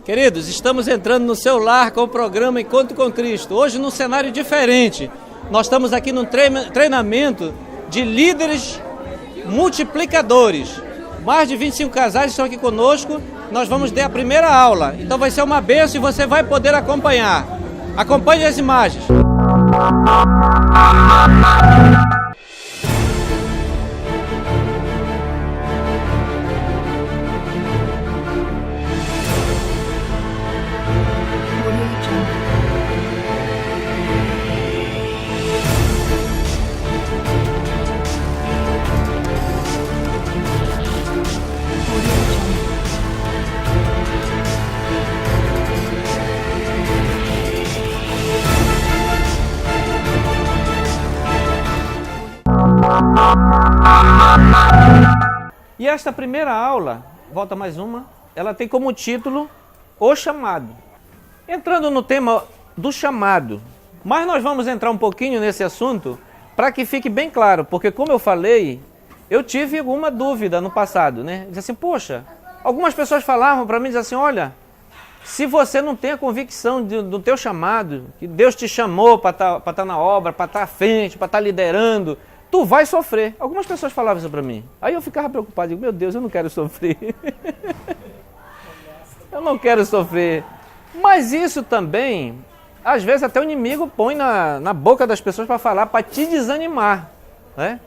Queridos, estamos entrando no seu lar com o programa Encontro com Cristo. Hoje num cenário diferente. Nós estamos aqui num treinamento de líderes multiplicadores. Mais de 25 casais estão aqui conosco. Nós vamos ter a primeira aula. Então vai ser uma bênção e você vai poder acompanhar. Acompanhe as imagens. E esta primeira aula, volta mais uma, ela tem como título O Chamado. Entrando no tema do chamado, mas nós vamos entrar um pouquinho nesse assunto para que fique bem claro, porque como eu falei, eu tive alguma dúvida no passado, né? Diz assim, poxa, algumas pessoas falavam para mim, diz assim, olha, se você não tem a convicção do teu chamado, que Deus te chamou para estar na obra, para estar à frente, para estar liderando, tu vai sofrer. Algumas pessoas falavam isso para mim. Aí eu ficava preocupado, digo, meu Deus, eu não quero sofrer. Eu não quero sofrer. Mas isso também, às vezes até o inimigo põe na boca das pessoas para falar, para te desanimar, né?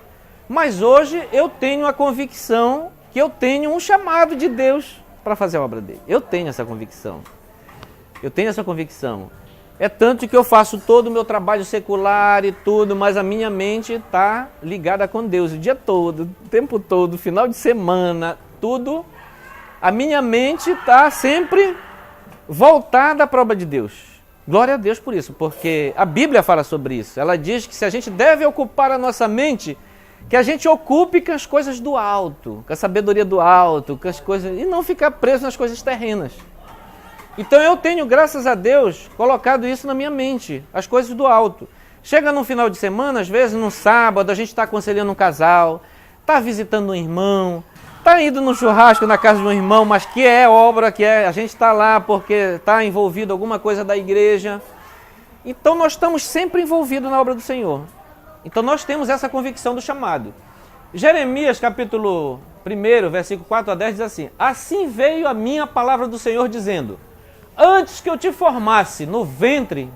Mas hoje eu tenho a convicção que eu tenho um chamado de Deus para fazer a obra dele. Eu tenho essa convicção. Eu tenho essa convicção. É tanto que eu faço todo o meu trabalho secular e tudo, mas a minha mente está ligada com Deus o dia todo, o tempo todo, final de semana, tudo. A minha mente está sempre voltada para a obra de Deus. Glória a Deus por isso, porque a Bíblia fala sobre isso. Ela diz que se a gente deve ocupar a nossa mente, que a gente ocupe com as coisas do alto, com a sabedoria do alto, com as coisas, e não ficar preso nas coisas terrenas. Então eu tenho, graças a Deus, colocado isso na minha mente, as coisas do alto. Chega no final de semana, às vezes no sábado, a gente está aconselhando um casal, está visitando um irmão, está indo no churrasco na casa de um irmão, mas que é obra, a gente está lá porque está envolvido alguma coisa da igreja. Então nós estamos sempre envolvidos na obra do Senhor. Então nós temos essa convicção do chamado. Jeremias capítulo 1, versículo 4 a 10 diz assim, assim veio a minha palavra do Senhor dizendo, antes que eu te formasse no ventre,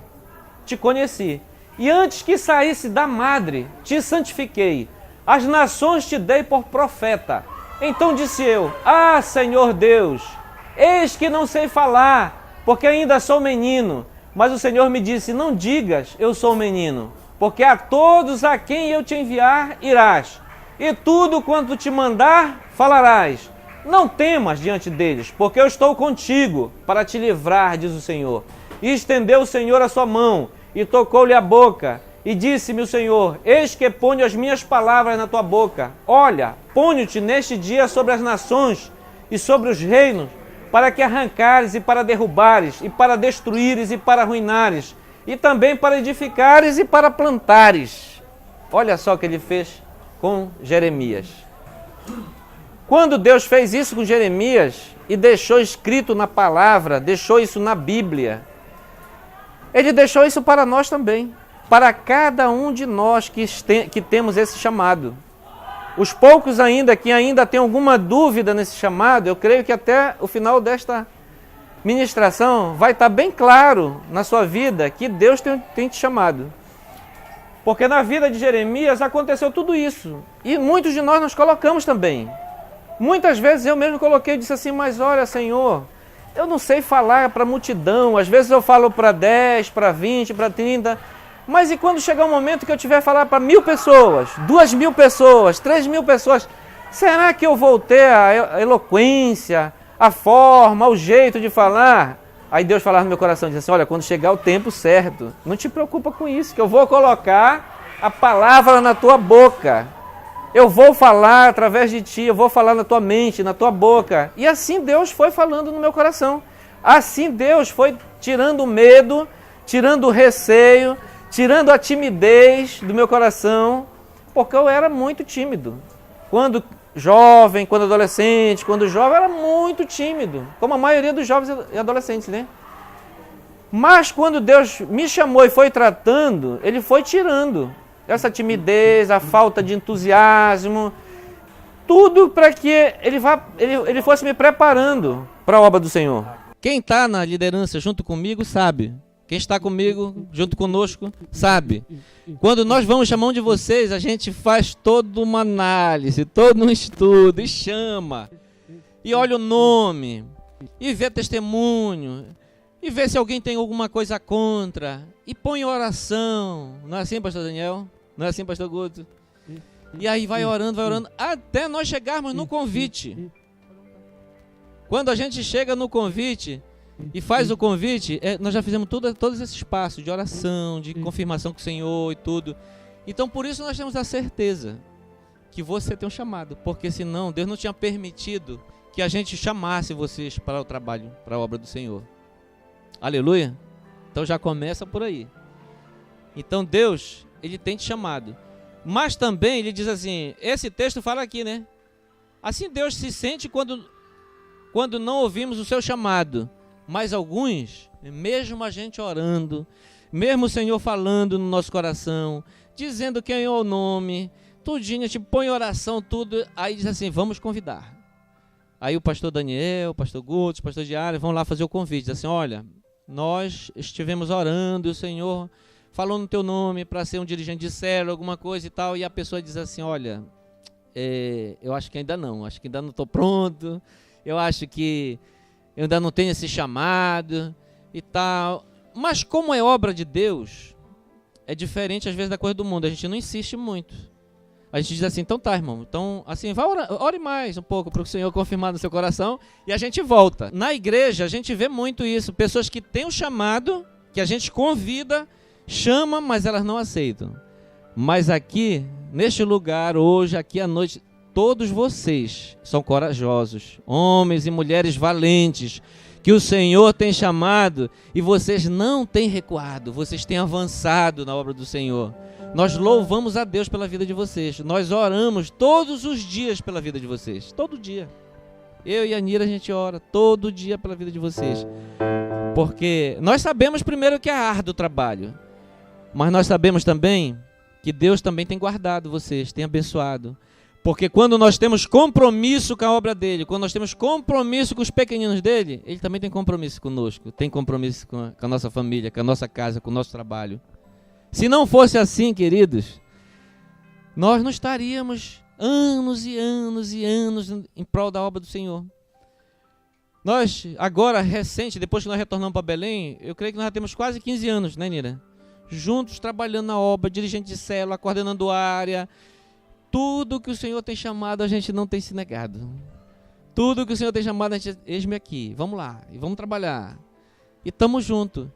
te conheci. E antes que saísse da madre, te santifiquei. As nações te dei por profeta. Então disse eu, ah, Senhor Deus, eis que não sei falar, porque ainda sou menino. Mas o Senhor me disse, não digas, eu sou menino, porque a todos a quem eu te enviar, irás. E tudo quanto te mandar, falarás. Não temas diante deles, porque eu estou contigo para te livrar, diz o Senhor. E estendeu o Senhor a sua mão, e tocou-lhe a boca, e disse-me o Senhor, eis que ponho as minhas palavras na tua boca. Olha, ponho-te neste dia sobre as nações e sobre os reinos, para que arrancares e para derrubares, e para destruíres e para arruinares, e também para edificares e para plantares. Olha só o que ele fez com Jeremias. Quando Deus fez isso com Jeremias e deixou escrito na palavra, deixou isso na Bíblia, Ele deixou isso para nós também, para cada um de nós que temos esse chamado. Os poucos ainda que ainda têm alguma dúvida nesse chamado, eu creio que até o final desta ministração vai estar bem claro na sua vida que Deus tem te chamado. Porque na vida de Jeremias aconteceu tudo isso. E muitos de nós colocamos também. Muitas vezes eu mesmo coloquei e disse assim, mas olha, Senhor, eu não sei falar para a multidão, às vezes eu falo para 10, para 20, para 30, mas e quando chegar um momento que eu tiver que falar para 1.000 pessoas, 2.000 pessoas, 3.000 pessoas, será que eu vou ter a eloquência, a forma, o jeito de falar? Aí Deus falava no meu coração, disse assim, olha, quando chegar o tempo certo, não te preocupa com isso, que eu vou colocar a palavra na tua boca. Eu vou falar através de ti, eu vou falar na tua mente, na tua boca. E assim Deus foi falando no meu coração. Assim Deus foi tirando o medo, tirando o receio, tirando a timidez do meu coração, porque eu era muito tímido. Quando jovem, quando adolescente, quando jovem, eu era muito tímido, como a maioria dos jovens e adolescentes, né? Mas quando Deus me chamou e foi tratando, Ele foi tirando essa timidez, a falta de entusiasmo, tudo para que ele fosse me preparando para a obra do Senhor. Quem está na liderança junto comigo sabe. Quem está comigo, junto conosco, sabe. Quando nós vamos chamar um de vocês, a gente faz toda uma análise, todo um estudo, e chama, e olha o nome, e vê testemunho, e vê se alguém tem alguma coisa contra, e põe oração. Não é assim, pastor Daniel? Não é assim, pastor Guto? E aí vai orando, até nós chegarmos no convite. Quando a gente chega no convite e faz o convite, nós já fizemos todos esses passos de oração, de confirmação com o Senhor e tudo. Então, por isso nós temos a certeza que você tem um chamado, porque senão Deus não tinha permitido que a gente chamasse vocês para o trabalho, para a obra do Senhor. Aleluia? Então já começa por aí. Então Deus, Ele tem te chamado. Mas também Ele diz assim, esse texto fala aqui, né? Assim Deus se sente quando não ouvimos o seu chamado. Mas alguns, mesmo a gente orando, mesmo o Senhor falando no nosso coração, dizendo quem é o nome, tudinho, a gente põe oração, tudo, aí diz assim, vamos convidar. Aí o pastor Daniel, o pastor Guto, o pastor Diário vão lá fazer o convite, diz assim, olha, nós estivemos orando e o Senhor falou no teu nome para ser um dirigente de célula, alguma coisa e tal, e a pessoa diz assim, olha, eu acho que ainda não estou pronto, eu acho que eu ainda não tenho esse chamado e tal. Mas como é obra de Deus, é diferente às vezes da coisa do mundo. A gente não insiste muito. A gente diz assim, então tá, irmão. Então, assim, ore mais um pouco para o Senhor confirmar no seu coração e a gente volta. Na igreja, a gente vê muito isso. Pessoas que têm o chamado, que a gente convida, chama, mas elas não aceitam. Mas aqui, neste lugar, hoje, aqui à noite, todos vocês são corajosos, homens e mulheres valentes, que o Senhor tem chamado e vocês não têm recuado, vocês têm avançado na obra do Senhor. Nós louvamos a Deus pela vida de vocês, nós oramos todos os dias pela vida de vocês, todo dia. Eu e a Nira, a gente ora todo dia pela vida de vocês, porque nós sabemos primeiro que é árduo o trabalho, mas nós sabemos também que Deus também tem guardado vocês, tem abençoado. Porque quando nós temos compromisso com a obra dele, quando nós temos compromisso com os pequeninos dele, ele também tem compromisso conosco, tem compromisso com a nossa família, com a nossa casa, com o nosso trabalho. Se não fosse assim, queridos, nós não estaríamos anos e anos e anos em prol da obra do Senhor. Nós, agora, recente, depois que nós retornamos para Belém, eu creio que nós já temos quase 15 anos, né, Nira? Juntos, trabalhando na obra, dirigente de célula, coordenando área. Tudo que o Senhor tem chamado, a gente não tem se negado. Tudo que o Senhor tem chamado, a gente, eis-me aqui, vamos lá, e vamos trabalhar. E estamos juntos.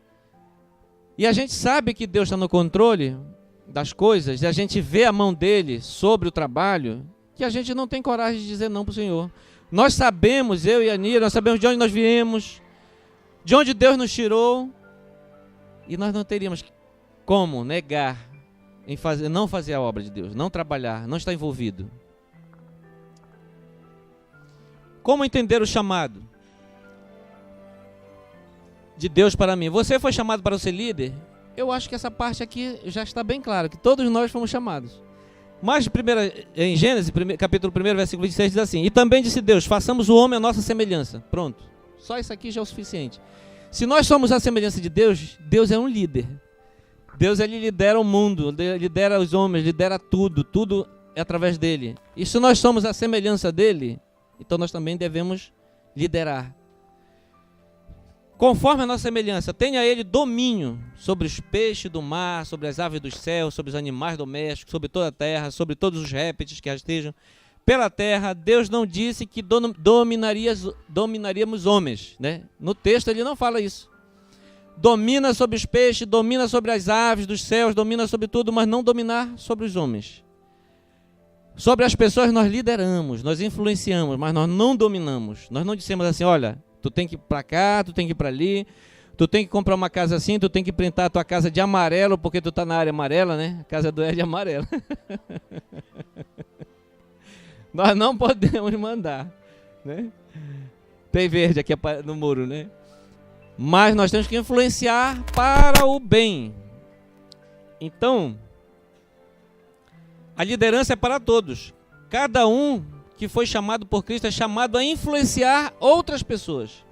E a gente sabe que Deus está no controle das coisas, e a gente vê a mão dele sobre o trabalho, que a gente não tem coragem de dizer não para o Senhor. Nós sabemos, eu e a Nira, nós sabemos de onde nós viemos, de onde Deus nos tirou, e nós não teríamos como negar em não fazer a obra de Deus, não trabalhar, não estar envolvido. Como entender o chamado de Deus para mim? Você foi chamado para ser líder? Eu acho que essa parte aqui já está bem clara, que todos nós fomos chamados. Mas em Gênesis, capítulo 1, versículo 26, diz assim, e também disse Deus, façamos o homem à nossa semelhança. Pronto, só isso aqui já é o suficiente. Se nós somos a semelhança de Deus, Deus é um líder. Deus, ele lidera o mundo, lidera os homens, lidera tudo é através dele. E se nós somos a semelhança dele, então nós também devemos liderar. Conforme a nossa semelhança, tenha ele domínio sobre os peixes do mar, sobre as aves dos céus, sobre os animais domésticos, sobre toda a terra, sobre todos os répteis que estejam pela terra. Deus não disse que dominaríamos homens, né? No texto ele não fala isso. Domina sobre os peixes, domina sobre as aves dos céus, domina sobre tudo, mas não dominar sobre os homens. Sobre as pessoas nós lideramos, nós influenciamos, mas nós não dominamos. Nós não dissemos assim, olha, tu tem que ir para cá, tu tem que ir para ali, tu tem que comprar uma casa assim, tu tem que pintar a tua casa de amarelo, porque tu está na área amarela, né? A casa do Ed é amarela. Nós não podemos mandar, né? Tem verde aqui no muro, né? Mas nós temos que influenciar para o bem. Então, a liderança é para todos. Cada um que foi chamado por Cristo é chamado a influenciar outras pessoas.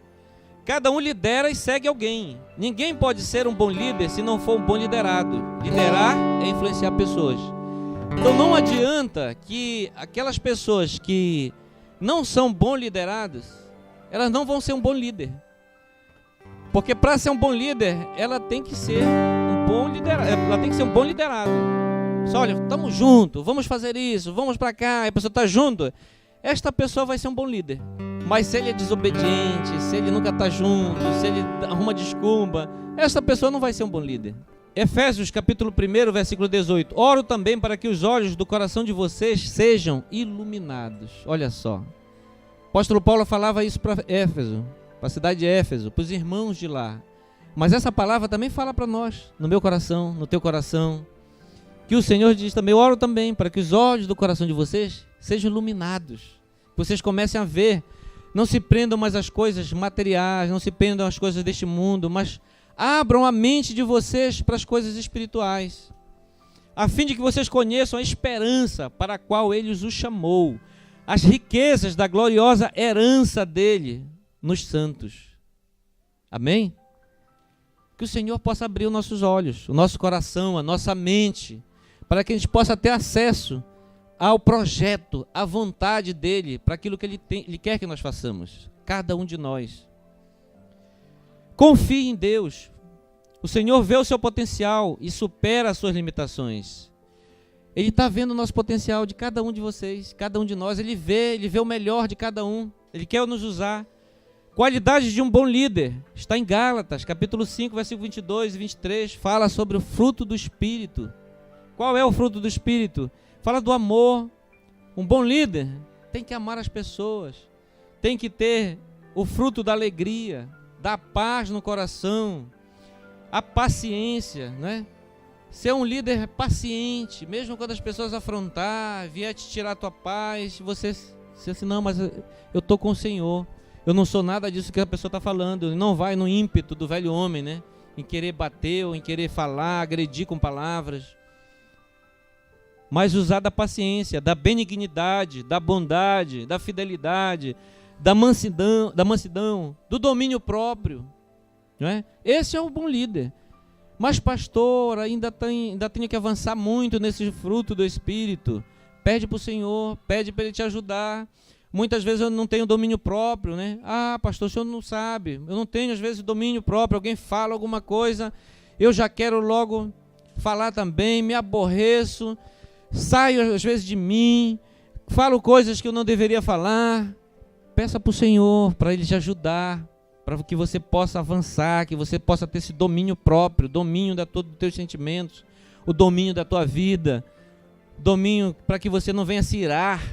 Cada um lidera e segue alguém. Ninguém pode ser um bom líder se não for um bom liderado. Liderar é influenciar pessoas. Então não adianta que aquelas pessoas que não são bom lideradas, elas não vão ser um bom líder. Porque para ser um bom líder, ela tem que ser um bom liderado. Ela tem que ser um bom liderado. Só olha, estamos juntos, vamos fazer isso, vamos para cá, a pessoa está junto. Esta pessoa vai ser um bom líder. Mas se ele é desobediente, se ele nunca está junto, se ele arruma desculpa, esta pessoa não vai ser um bom líder. Efésios capítulo 1, versículo 18. Oro também para que os olhos do coração de vocês sejam iluminados. Olha só. O apóstolo Paulo falava isso para Éfeso, para a cidade de Éfeso, para os irmãos de lá. Mas essa palavra também fala para nós, no meu coração, no teu coração. Que o Senhor diz também, eu oro também para que os olhos do coração de vocês sejam iluminados. Que vocês comecem a ver, não se prendam mais às coisas materiais, não se prendam às coisas deste mundo, mas abram a mente de vocês para as coisas espirituais, a fim de que vocês conheçam a esperança para a qual Ele os chamou, as riquezas da gloriosa herança dele nos santos. Amém? Que o Senhor possa abrir os nossos olhos, o nosso coração, a nossa mente, para que a gente possa ter acesso ao projeto, à vontade dele, para aquilo que ele quer que nós façamos, cada um de nós. Confie em Deus. O Senhor vê o seu potencial e supera as suas limitações. Ele está vendo o nosso potencial de cada um de vocês, cada um de nós. Ele vê o melhor de cada um. Ele quer nos usar. Qualidade de um bom líder está em Gálatas, capítulo 5, versículo 22 e 23. Fala sobre o fruto do Espírito. Qual é o fruto do Espírito? Fala do amor. Um bom líder tem que amar as pessoas. Tem que ter o fruto da alegria, da paz no coração, a paciência, né? Ser um líder paciente, mesmo quando as pessoas afrontar, vier te tirar a tua paz, você assim, não, mas eu estou com o Senhor, eu não sou nada disso que a pessoa está falando. Não vai no ímpeto do velho homem, né? Em querer bater, ou em querer falar, agredir com palavras, mas usar da paciência, da benignidade, da bondade, da fidelidade, da mansidão, do domínio próprio, não é? Esse é o bom líder. Mas pastor, ainda tenho que avançar muito nesse fruto do Espírito. Pede para o Senhor, pede para Ele te ajudar. Muitas vezes eu não tenho domínio próprio, né? Ah, pastor, o senhor não sabe, eu não tenho às vezes domínio próprio. Alguém fala alguma coisa, eu já quero logo falar também, me aborreço, saio às vezes de mim, falo coisas que eu não deveria falar. Peça para o Senhor, para Ele te ajudar, para que você possa avançar, que você possa ter esse domínio próprio, domínio de todos os teus sentimentos, o domínio da tua vida, domínio para que você não venha se irar,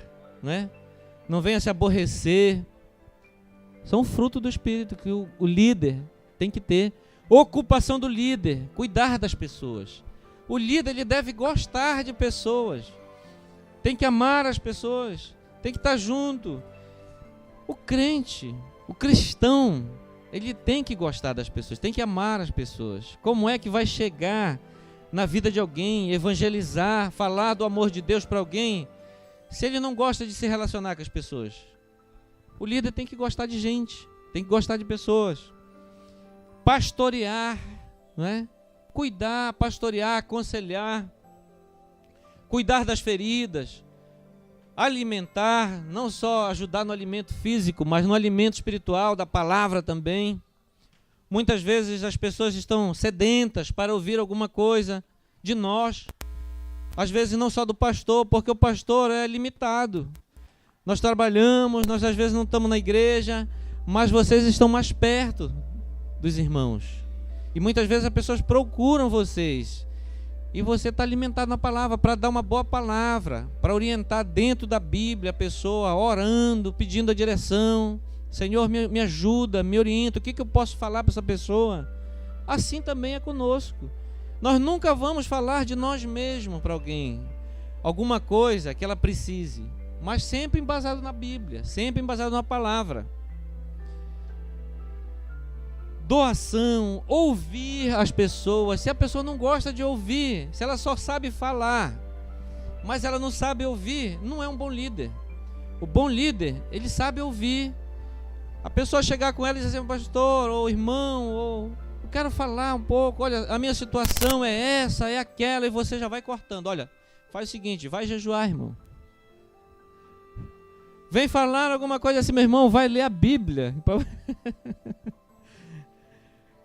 né? Não venha se aborrecer. São fruto do Espírito que o líder tem que ter. Ocupação do líder, cuidar das pessoas. O líder, ele deve gostar de pessoas, tem que amar as pessoas, tem que estar junto. O crente, o cristão, ele tem que gostar das pessoas, tem que amar as pessoas. Como é que vai chegar na vida de alguém, evangelizar, falar do amor de Deus para alguém, se ele não gosta de se relacionar com as pessoas? O líder tem que gostar de gente, tem que gostar de pessoas. Pastorear, não é? Cuidar, pastorear, aconselhar, cuidar das feridas, alimentar, não só ajudar no alimento físico, mas no alimento espiritual, da palavra também. Muitas vezes as pessoas estão sedentas para ouvir alguma coisa de nós. Às vezes não só do pastor, porque o pastor é limitado. Nós trabalhamos, nós às vezes não estamos na igreja, mas vocês estão mais perto dos irmãos. E muitas vezes as pessoas procuram vocês. E você está alimentado na palavra, para dar uma boa palavra, para orientar dentro da Bíblia a pessoa, orando, pedindo a direção. Senhor, me ajuda, me orienta, o que eu posso falar para essa pessoa? Assim também é conosco. Nós nunca vamos falar de nós mesmos para alguém, alguma coisa que ela precise, mas sempre embasado na Bíblia, sempre embasado na palavra. Doação, ouvir as pessoas. Se a pessoa não gosta de ouvir, se ela só sabe falar, mas ela não sabe ouvir, não é um bom líder. O bom líder, ele sabe ouvir. A pessoa chegar com ela e dizer assim, pastor, ou irmão, ou eu quero falar um pouco, olha, a minha situação é essa, é aquela, e você já vai cortando. Olha, faz o seguinte, vai jejuar, irmão. Vem falar alguma coisa assim, meu irmão, vai ler a Bíblia.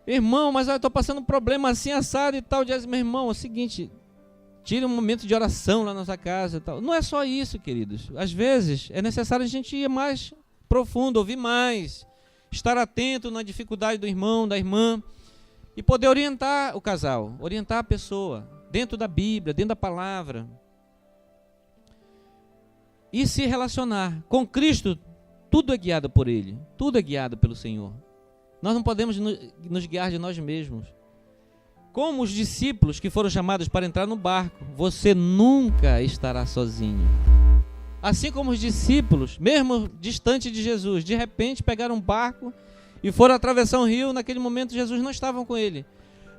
Irmão, mas eu estou passando um problema assim, assado e tal. Diz, meu irmão, é o seguinte, tire um momento de oração lá na sua casa e tal. Não é só isso, queridos. Às vezes é necessário a gente ir mais profundo, ouvir mais, estar atento na dificuldade do irmão, da irmã, e poder orientar o casal, orientar a pessoa, dentro da Bíblia, dentro da palavra. E se relacionar com Cristo, tudo é guiado por Ele, tudo é guiado pelo Senhor. Nós não podemos nos guiar de nós mesmos. Como os discípulos que foram chamados para entrar no barco, você nunca estará sozinho. Assim como os discípulos, mesmo distante de Jesus, de repente pegaram um barco e foram atravessar um rio. Naquele momento Jesus não estava com ele.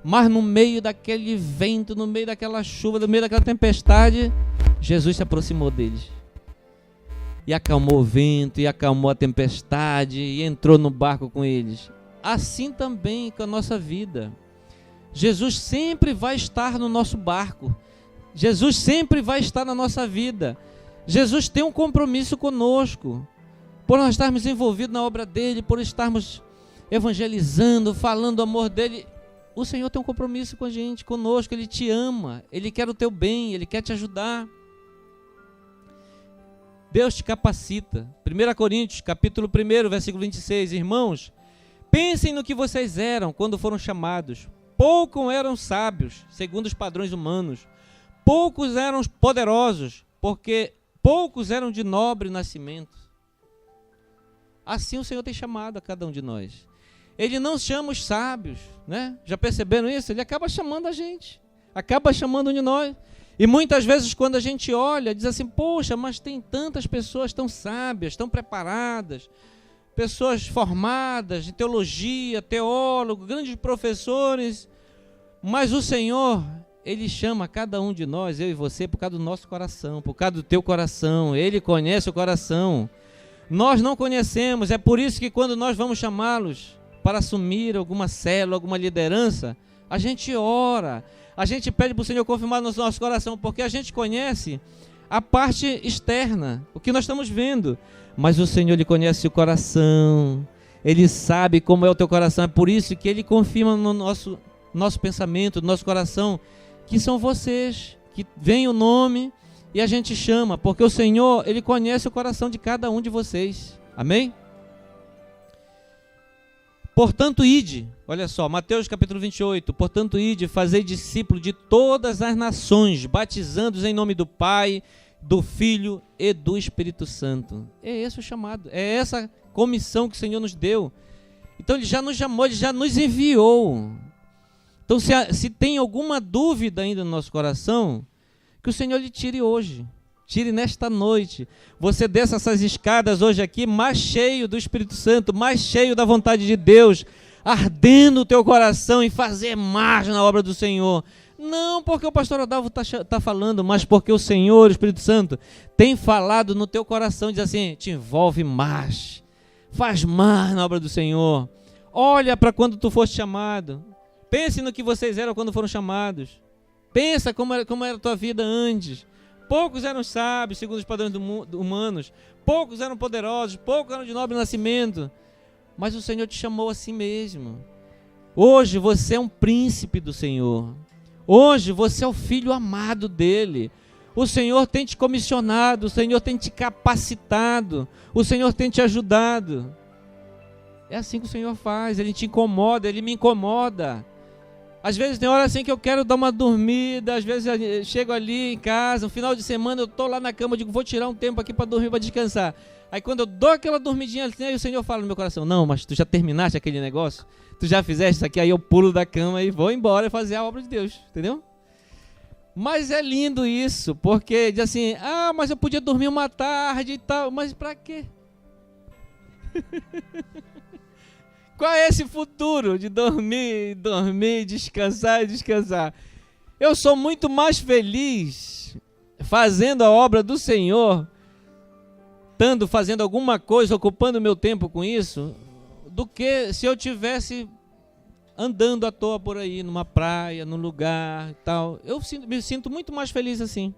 Mas no meio daquele vento, no meio daquela chuva, no meio daquela tempestade, Jesus se aproximou deles. E acalmou o vento, e acalmou a tempestade, e entrou no barco com eles. Assim também com a nossa vida. Jesus sempre vai estar no nosso barco. Jesus sempre vai estar na nossa vida. Jesus tem um compromisso conosco. Por nós estarmos envolvidos na obra dele, por estarmos evangelizando, falando do amor dele, o Senhor tem um compromisso com a gente, conosco. Ele te ama, Ele quer o teu bem, Ele quer te ajudar. Deus te capacita. 1 Coríntios, capítulo 1, versículo 26. Irmãos, pensem no que vocês eram quando foram chamados. Poucos eram sábios, segundo os padrões humanos. Poucos eram poderosos, porque poucos eram de nobre nascimento. Assim o Senhor tem chamado a cada um de nós. Ele não chama os sábios, né? Já perceberam isso? Ele acaba chamando a gente, acaba chamando um de nós. E muitas vezes quando a gente olha, diz assim, poxa, mas tem tantas pessoas tão sábias, tão preparadas, pessoas formadas de teologia, teólogos, grandes professores, mas o Senhor, Ele chama cada um de nós, eu e você, por causa do nosso coração, por causa do teu coração. Ele conhece o coração. Nós não conhecemos, é por isso que quando nós vamos chamá-los para assumir alguma célula, alguma liderança, a gente ora, a gente pede para o Senhor confirmar no nosso coração, porque a gente conhece a parte externa, o que nós estamos vendo, mas o Senhor, Ele conhece o coração, Ele sabe como é o teu coração, é por isso que Ele confirma no nosso pensamento, no nosso coração, que são vocês, que vem o nome e a gente chama, porque o Senhor, Ele conhece o coração de cada um de vocês, amém? Portanto, ide, olha só, Mateus capítulo 28, portanto, ide, fazei discípulo de todas as nações, batizando-os em nome do Pai, do Filho e do Espírito Santo. É esse o chamado, é essa comissão que o Senhor nos deu. Então Ele já nos chamou, Ele já nos enviou. Então se tem alguma dúvida ainda no nosso coração, que o Senhor lhe tire hoje, tire nesta noite. Você desça essas escadas hoje aqui mais cheio do Espírito Santo, mais cheio da vontade de Deus, ardendo o teu coração em fazer mais na obra do Senhor. Não porque o pastor Adalvo está falando, mas porque o Senhor, o Espírito Santo, tem falado no teu coração, diz assim, te envolve mais, faz mais na obra do Senhor. Olha para quando tu foste chamado, pense no que vocês eram quando foram chamados, pensa como era a tua vida antes. poucos eram sábios, segundo os padrões humanos, poucos eram poderosos, poucos eram de nobre nascimento, mas o Senhor te chamou a si mesmo. Hoje você é um príncipe do Senhor, hoje você é o filho amado dele. O Senhor tem te comissionado, o Senhor tem te capacitado, o Senhor tem te ajudado. É assim que o Senhor faz, Ele te incomoda, Ele me incomoda. Às vezes tem hora assim que eu quero dar uma dormida, às vezes eu chego ali em casa, no final de semana eu estou lá na cama, eu digo, vou tirar um tempo aqui para dormir, para descansar. Aí quando eu dou aquela dormidinha assim, aí o Senhor fala no meu coração, não, mas tu já terminaste aquele negócio? Tu já fizeste isso aqui? Aí eu pulo da cama e vou embora fazer a obra de Deus, entendeu? Mas é lindo isso, porque diz assim, mas eu podia dormir uma tarde e tal, mas para quê? Qual é esse futuro de dormir, descansar e descansar? Eu sou muito mais feliz fazendo a obra do Senhor, fazendo alguma coisa, ocupando meu tempo com isso, do que se eu tivesse andando à toa por aí, numa praia, num lugar e tal. Eu me sinto muito mais feliz assim.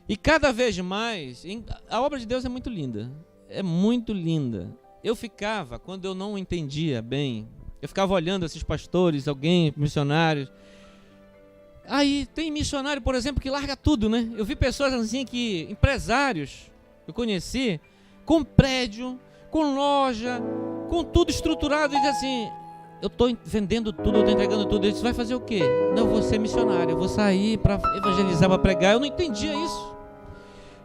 E cada vez mais, a obra de Deus é muito linda. É muito linda. Eu ficava, quando eu não entendia bem, eu ficava olhando esses pastores, missionários. Aí tem missionário, por exemplo, que larga tudo, né? Eu vi pessoas assim empresários, eu conheci, com prédio, com loja, com tudo estruturado, e diz assim, eu estou vendendo tudo, eu estou entregando tudo. Ele disse, vai fazer o quê? Não, eu vou ser missionário, eu vou sair para evangelizar, para pregar. Eu não entendia isso.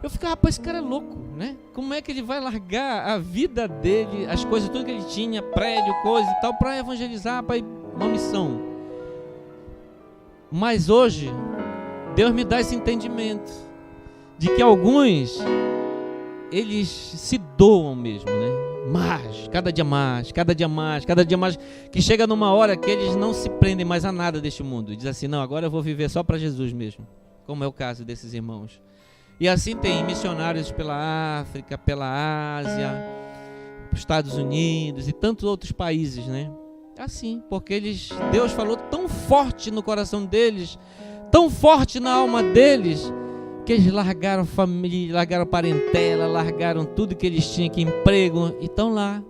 Eu ficava, rapaz, esse cara é louco, né? Como é que ele vai largar a vida dele, as coisas, tudo que ele tinha, prédio, coisa e tal, para evangelizar, para ir uma missão? Mas hoje, Deus me dá esse entendimento, de que alguns, eles se doam mesmo, né? Mas, cada dia mais, que chega numa hora que eles não se prendem mais a nada deste mundo. E diz assim, não, agora eu vou viver só para Jesus mesmo, como é o caso desses irmãos. E assim tem missionários pela África, pela Ásia, Estados Unidos e tantos outros países, né? Assim, porque Deus falou tão forte no coração deles, tão forte na alma deles, que eles largaram família, largaram parentela, largaram tudo que eles tinham, que emprego, e estão lá.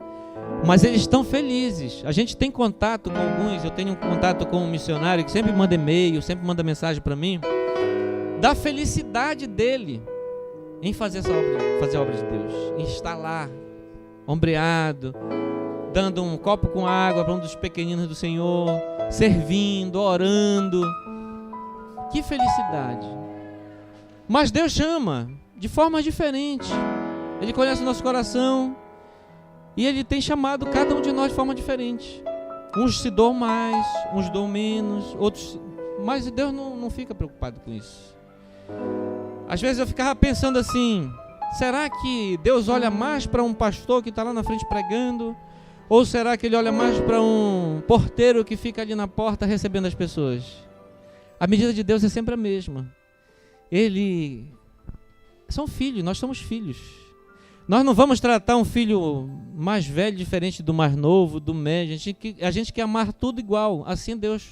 Mas eles estão felizes. A gente tem contato com alguns, eu tenho contato com um missionário que sempre manda e-mail, sempre manda mensagem para mim, da felicidade dele em fazer a obra de Deus, em estar lá, ombreado, dando um copo com água para um dos pequeninos do Senhor, servindo, orando. Que felicidade! Mas Deus chama de forma diferente. Ele conhece o nosso coração e Ele tem chamado cada um de nós de forma diferente. Uns se doam mais, uns doam menos, outros... Mas Deus não fica preocupado com isso. Às vezes eu ficava pensando assim, será que Deus olha mais para um pastor que está lá na frente pregando? Ou será que Ele olha mais para um porteiro que fica ali na porta recebendo as pessoas? A medida de Deus é sempre a mesma. São filhos, nós somos filhos. Nós não vamos tratar um filho mais velho diferente do mais novo, do médio. A gente quer amar tudo igual. Assim Deus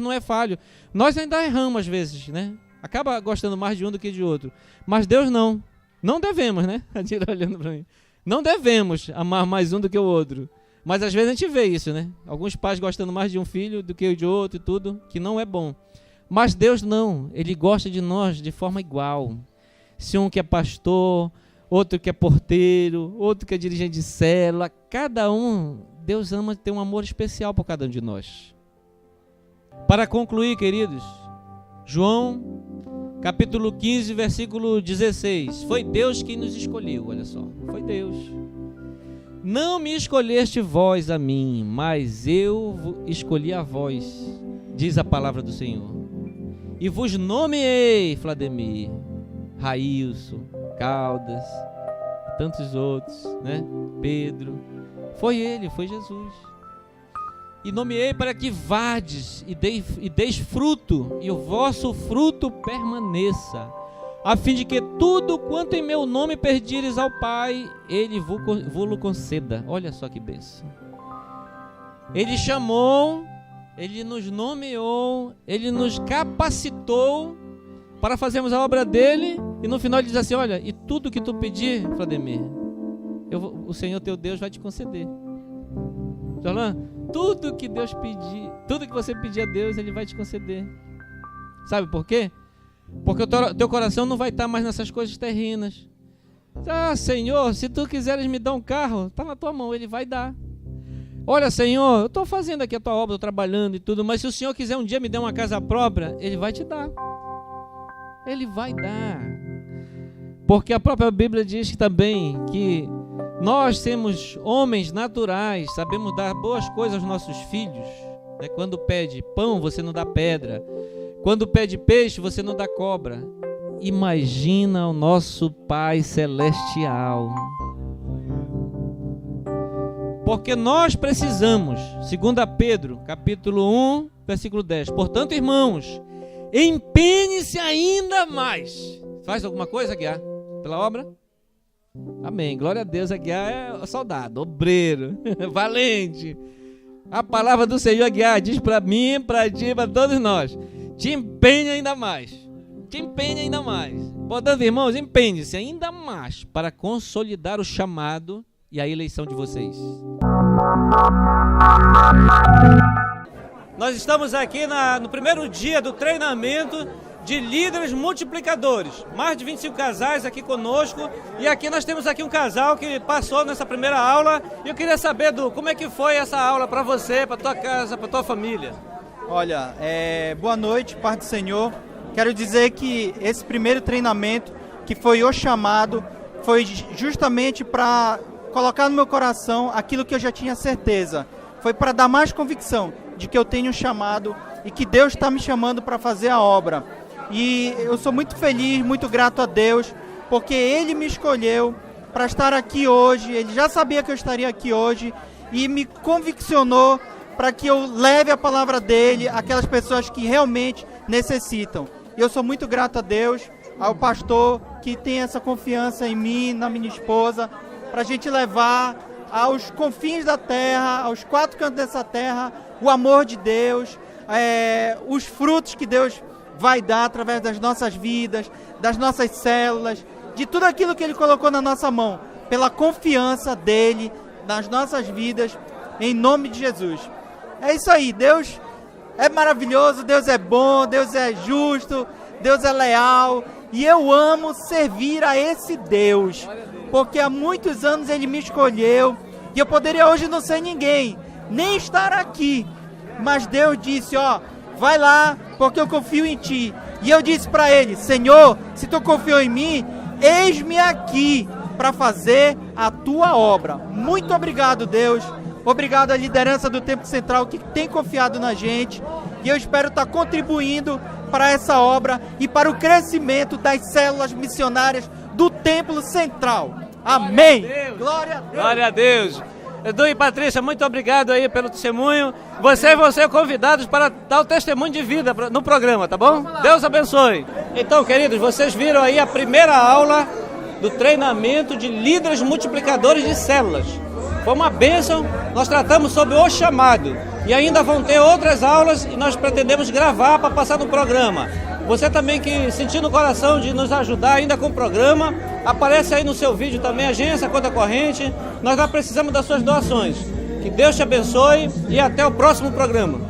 não é falho. Nós ainda erramos às vezes, né? Acaba gostando mais de um do que de outro. Mas Deus não. Não devemos, né? A Dira olhando para mim. Não devemos amar mais um do que o outro. Mas às vezes a gente vê isso, né? Alguns pais gostando mais de um filho do que de outro e tudo, que não é bom. Mas Deus não. Ele gosta de nós de forma igual. Se um que é pastor, outro que é porteiro, outro que é dirigente de célula, cada um, Deus ama, tem um amor especial por cada um de nós. Para concluir, queridos, João capítulo 15, versículo 16. Foi Deus quem nos escolheu, olha só. Foi Deus. Não me escolheste vós a mim, mas eu escolhi a vós, diz a palavra do Senhor. E vos nomeei, Vladimir, Railson, Caldas, tantos outros, né? Pedro. Foi Ele, foi Jesus. E nomeei para que vades e deis fruto, e o vosso fruto permaneça, a fim de que tudo quanto em meu nome pedires ao Pai, Ele vos conceda. Olha só que bênção. Ele chamou, Ele nos nomeou, Ele nos capacitou, para fazermos a obra dele, e no final ele diz assim: olha, e tudo que tu pedir, Vladimir, o Senhor teu Deus vai te conceder. Jolan, tudo que Deus pedir, tudo que você pedir a Deus, Ele vai te conceder. Sabe por quê? Porque o teu coração não vai estar mais nessas coisas terrenas. Ah, Senhor, se tu quiseres me dar um carro, está na tua mão, Ele vai dar. Olha, Senhor, eu estou fazendo aqui a tua obra, estou trabalhando e tudo, mas se o Senhor quiser um dia me dar uma casa própria, Ele vai te dar. Ele vai dar. Porque a própria Bíblia diz também que nós temos homens naturais, sabemos dar boas coisas aos nossos filhos. Quando pede pão, você não dá pedra. Quando pede peixe, você não dá cobra. Imagina o nosso Pai Celestial. Porque nós precisamos, 2 Pedro, capítulo 1, versículo 10. Portanto, irmãos, empenhe-se ainda mais. Faz alguma coisa, Aguiar, pela obra? Amém, glória a Deus. Aguiar é soldado, obreiro, valente. A palavra do Senhor, Aguiar, diz para mim, para ti, para todos nós: te empenhe ainda mais. Te empenhe ainda mais. Portanto, irmãos, empenhe-se ainda mais para consolidar o chamado e a eleição de vocês. Nós estamos aqui no primeiro dia do treinamento de líderes multiplicadores. Mais de 25 casais aqui conosco. E aqui nós temos aqui um casal que passou nessa primeira aula. E eu queria saber, Du, como é que foi essa aula para você, para tua casa, para tua família? Olha, boa noite, paz do Senhor. Quero dizer que esse primeiro treinamento, que foi o chamado, foi justamente para colocar no meu coração aquilo que eu já tinha certeza. Foi para dar mais convicção de que eu tenho um chamado e que Deus está me chamando para fazer a obra. E eu sou muito feliz, muito grato a Deus, porque Ele me escolheu para estar aqui hoje. Ele já sabia que eu estaria aqui hoje e me conviccionou para que eu leve a palavra dEle àquelas pessoas que realmente necessitam. E eu sou muito grato a Deus, ao pastor que tem essa confiança em mim, na minha esposa, para a gente levar aos confins da terra, aos quatro cantos dessa terra, o amor de Deus, os frutos que Deus vai dar através das nossas vidas, das nossas células, de tudo aquilo que Ele colocou na nossa mão, pela confiança dEle nas nossas vidas, em nome de Jesus. É isso aí, Deus é maravilhoso, Deus é bom, Deus é justo, Deus é leal, e eu amo servir a esse Deus, porque há muitos anos Ele me escolheu, e eu poderia hoje não ser ninguém, nem estar aqui, mas Deus disse, vai lá, porque eu confio em ti. E eu disse para Ele, Senhor, se tu confiou em mim, eis-me aqui para fazer a tua obra. Muito obrigado, Deus. Obrigado à liderança do Templo Central que tem confiado na gente. E eu espero estar contribuindo para essa obra e para o crescimento das células missionárias do Templo Central. Amém. Glória a Deus. Glória a Deus. Edu e Patrícia, muito obrigado aí pelo testemunho. Vocês vão ser convidados para dar o testemunho de vida no programa, tá bom? Deus abençoe. Então, queridos, vocês viram aí a primeira aula do treinamento de líderes multiplicadores de células. Foi uma bênção, nós tratamos sobre o chamado. E ainda vão ter outras aulas e nós pretendemos gravar para passar no programa. Você também que sentiu no coração de nos ajudar ainda com o programa, aparece aí no seu vídeo também, agência, conta corrente. Nós já precisamos das suas doações. Que Deus te abençoe e até o próximo programa.